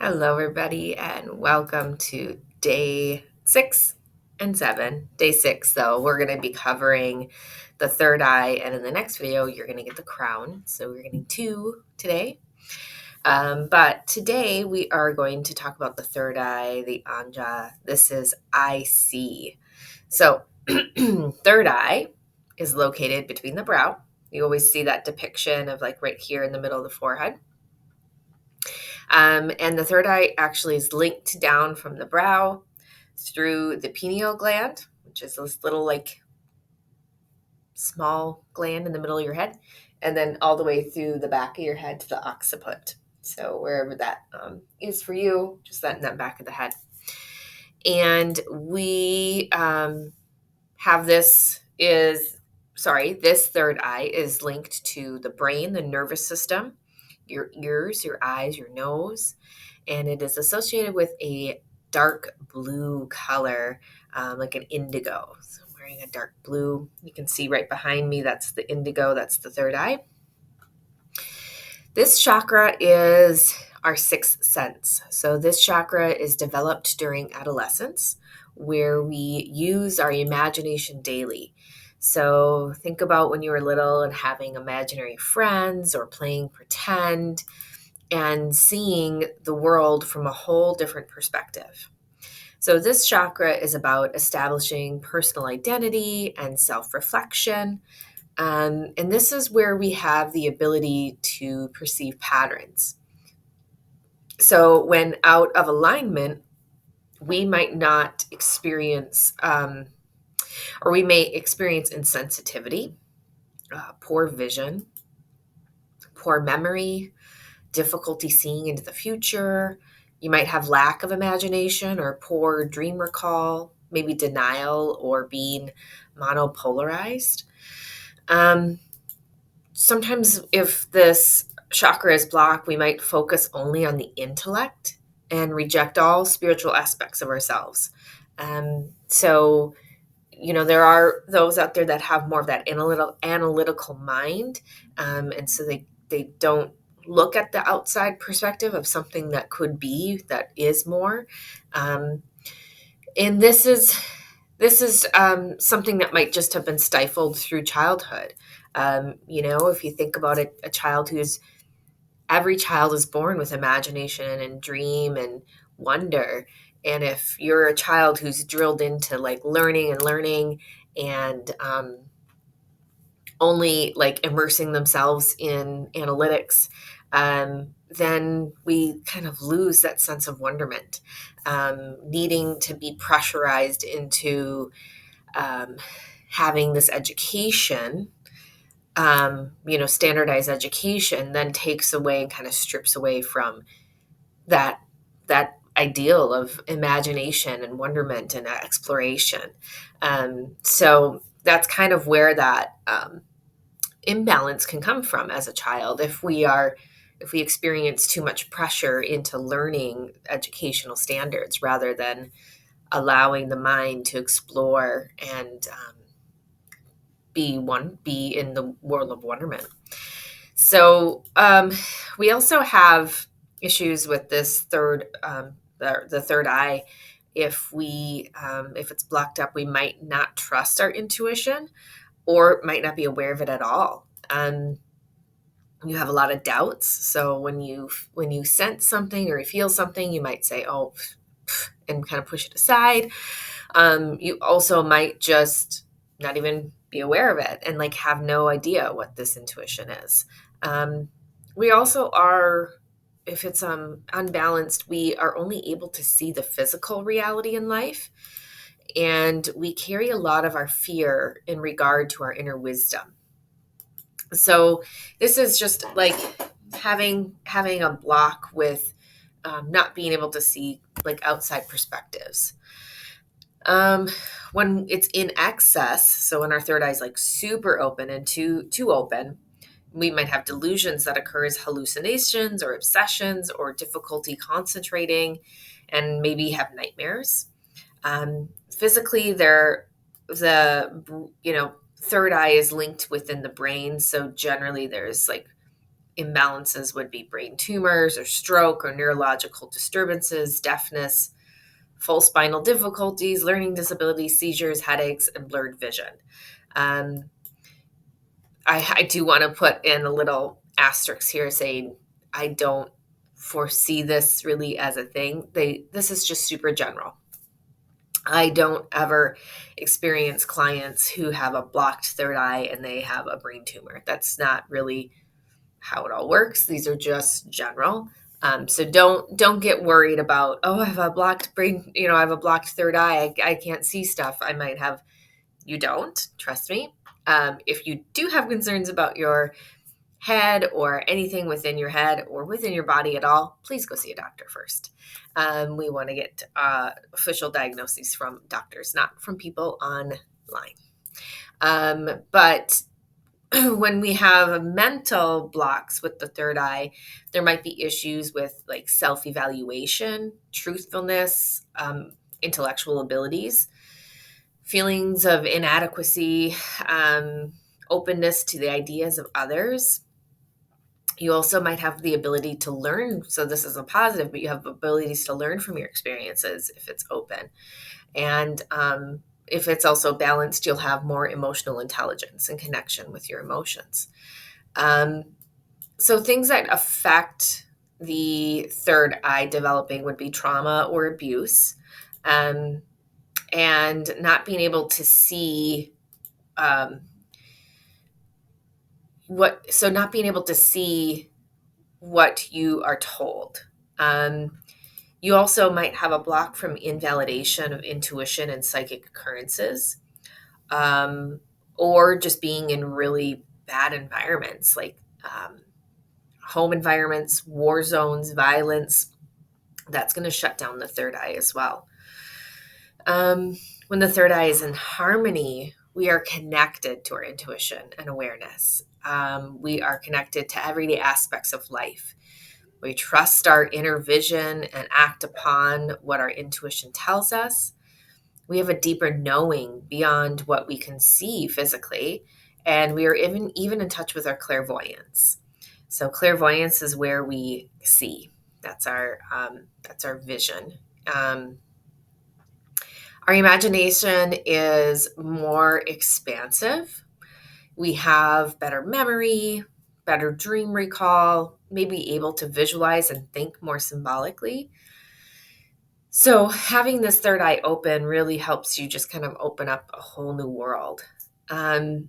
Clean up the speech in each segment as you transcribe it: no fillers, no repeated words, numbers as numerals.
Hello, everybody, and welcome to day 6 and 7. Day 6, though, we're going to be covering the third eye, and in the next video, you're going to get the crown. So we're getting two today. But today, we are going to talk about the third eye, the anja. This is I see. So, third eye is located between the brow. You always see that depiction of like right here in the middle of the forehead. And the third eye actually is linked down from the brow through the pineal gland, which is this little like small gland in the middle of your head, and then all the way through the back of your head to the occiput. So wherever that is for you, just that in that back of the head. And we have this third eye is linked to the brain, the nervous system, your ears, your eyes, your nose, and it is associated with a dark blue color, like an indigo. So I'm wearing a dark blue. You can see right behind me, that's the indigo, that's the third eye. This chakra is our sixth sense. So this chakra is developed during adolescence, where we use our imagination daily. So think about when you were little and having imaginary friends or playing pretend and seeing the world from a whole different perspective. So this chakra is about establishing personal identity and self-reflection. And this is where we have the ability to perceive patterns. So when out of alignment, we might not experience, or we may experience insensitivity, poor vision, poor memory, difficulty seeing into the future. You might have lack of imagination or poor dream recall, maybe denial or being monopolarized. Sometimes if this chakra is blocked, we might focus only on the intellect and reject all spiritual aspects of ourselves. So, there are those out there that have more of that analytical mind. And so they don't look at the outside perspective of something that could be, that is more. And this is something that might just have been stifled through childhood. If you think about it, every child is born with imagination and dream and wonder. And if you're a child who's drilled into like learning and only like immersing themselves in analytics, then we kind of lose that sense of wonderment, needing to be pressurized into having this education, standardized education, then takes away and kind of strips away from that ideal of imagination and wonderment and exploration. So that's kind of where that imbalance can come from as a child if we experience too much pressure into learning educational standards rather than allowing the mind to explore and be in the world of wonderment. So we also have issues with this the third eye. If it's blocked up, we might not trust our intuition or might not be aware of it at all. You have a lot of doubts. So when you sense something or you feel something, you might say, "Oh," and kind of push it aside. You also might just not even be aware of it and like have no idea what this intuition is. We also are, if it's unbalanced, we are only able to see the physical reality in life, and we carry a lot of our fear in regard to our inner wisdom. So this is just like having a block with not being able to see like outside perspectives. When it's in excess, so when our third eye is like super open and too open, we might have delusions that occur as hallucinations or obsessions or difficulty concentrating, and maybe have nightmares. Physically, the third eye is linked within the brain, so generally there's like imbalances would be brain tumors or stroke or neurological disturbances, deafness, full spinal difficulties, learning disabilities, seizures, headaches, and blurred vision. Um, I do want to put in a little asterisk here saying I don't foresee this really as a thing. This is just super general. I don't ever experience clients who have a blocked third eye and they have a brain tumor. That's not really how it all works. These are just general. So don't get worried about, oh, I have a blocked brain, I have a blocked third eye. I can't see stuff. I might have. You don't, trust me. If you do have concerns about your head or anything within your head or within your body at all, please go see a doctor first. We want to get official diagnoses from doctors, not from people online. But when we have mental blocks with the third eye, there might be issues with like self-evaluation, truthfulness, intellectual abilities, feelings of inadequacy, openness to the ideas of others. You also might have the ability to learn. So this is a positive, but you have abilities to learn from your experiences if it's open. And if it's also balanced, you'll have more emotional intelligence and connection with your emotions. So things that affect the third eye developing would be trauma or abuse, and not being able to see not being able to see what you are told. You also might have a block from invalidation of intuition and psychic occurrences, or just being in really bad environments like home environments, war zones, violence. That's going to shut down the third eye as well. When the third eye is in harmony, we are connected to our intuition and awareness. We are connected to everyday aspects of life. We trust our inner vision and act upon what our intuition tells us. We have a deeper knowing beyond what we can see physically, and we are even in touch with our clairvoyance. So clairvoyance is where we see. That's our vision. Our imagination is more expansive. We have better memory, better dream recall, maybe able to visualize and think more symbolically. So having this third eye open really helps you just kind of open up a whole new world. I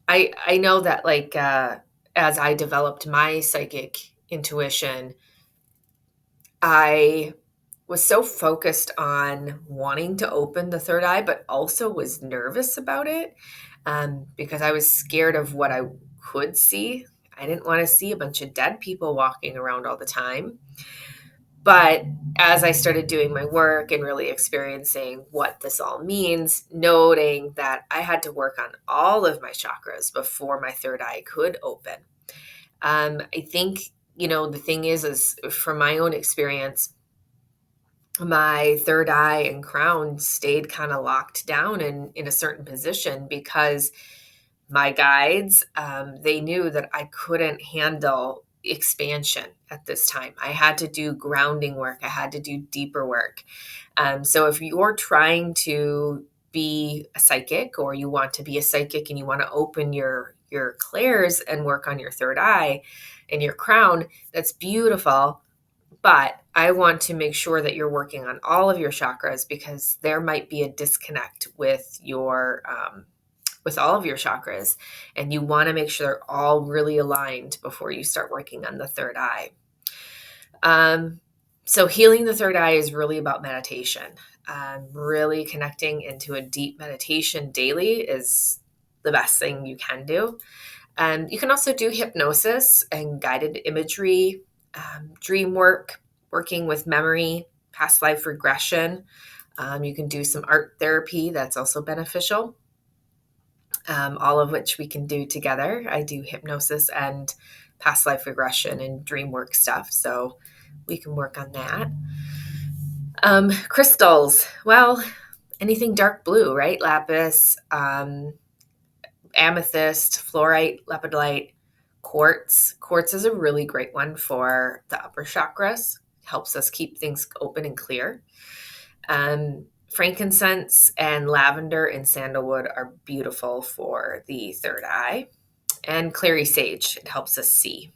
know that as I developed my psychic intuition, I was so focused on wanting to open the third eye, but also was nervous about it because I was scared of what I could see. I didn't want to see a bunch of dead people walking around all the time. But as I started doing my work and really experiencing what this all means, noting that I had to work on all of my chakras before my third eye could open. I think, the thing is from my own experience, my third eye and crown stayed kind of locked down in a certain position because my guides, they knew that I couldn't handle expansion at this time. I had to do grounding work. I had to do deeper work. So if you're trying to be a psychic, or you want to be a psychic and you want to open your clairs and work on your third eye and your crown, that's beautiful. But I want to make sure that you're working on all of your chakras, because there might be a disconnect with your with all of your chakras, and you want to make sure they're all really aligned before you start working on the third eye. So healing the third eye is really about meditation. Really connecting into a deep meditation daily is the best thing you can do. You can also do hypnosis and guided imagery, dream work, working with memory, past life regression. You can do some art therapy that's also beneficial, all of which we can do together. I do hypnosis and past life regression and dream work stuff, so we can work on that. Crystals, well, anything dark blue, right? Lapis, amethyst, fluorite, lepidolite, quartz. Quartz is a really great one for the upper chakras. Helps us keep things open and clear. Frankincense and lavender and sandalwood are beautiful for the third eye. And clary sage, it helps us see.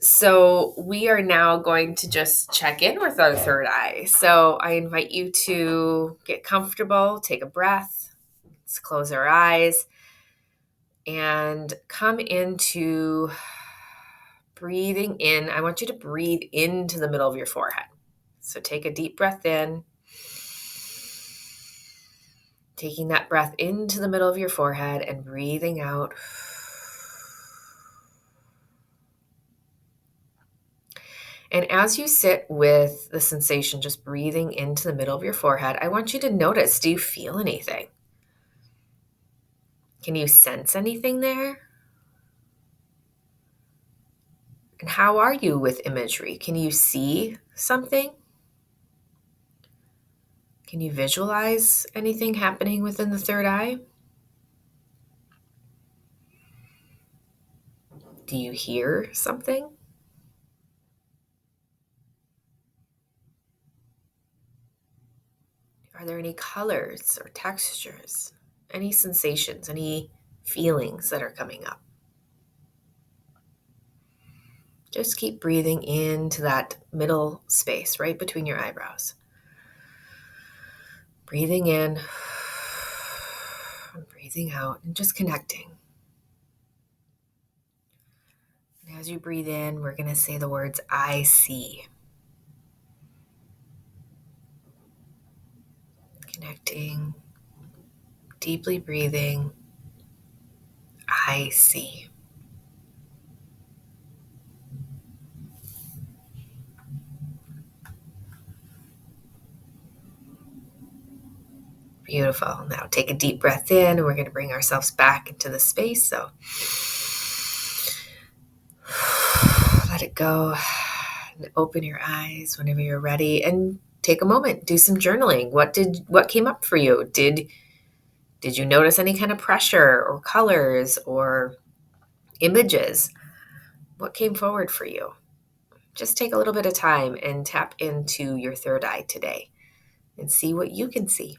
So we are now going to just check in with our third eye. So I invite you to get comfortable, take a breath, let's close our eyes, and come into breathing in. I want you to breathe into the middle of your forehead. So take a deep breath in, taking that breath into the middle of your forehead and breathing out. And as you sit with the sensation, just breathing into the middle of your forehead, I want you to notice, do you feel anything? Can you sense anything there? And how are you with imagery? Can you see something? Can you visualize anything happening within the third eye? Do you hear something? Are there any colors or textures, any sensations, any feelings that are coming up? Just keep breathing into that middle space right between your eyebrows. Breathing in and breathing out and just connecting. And as you breathe in, we're going to say the words, I see. Connecting, deeply breathing, I see. Beautiful. Now take a deep breath in, and we're going to bring ourselves back into the space. So let it go and open your eyes whenever you're ready and take a moment, do some journaling. What came up for you? Did you notice any kind of pressure or colors or images? What came forward for you? Just take a little bit of time and tap into your third eye today and see what you can see.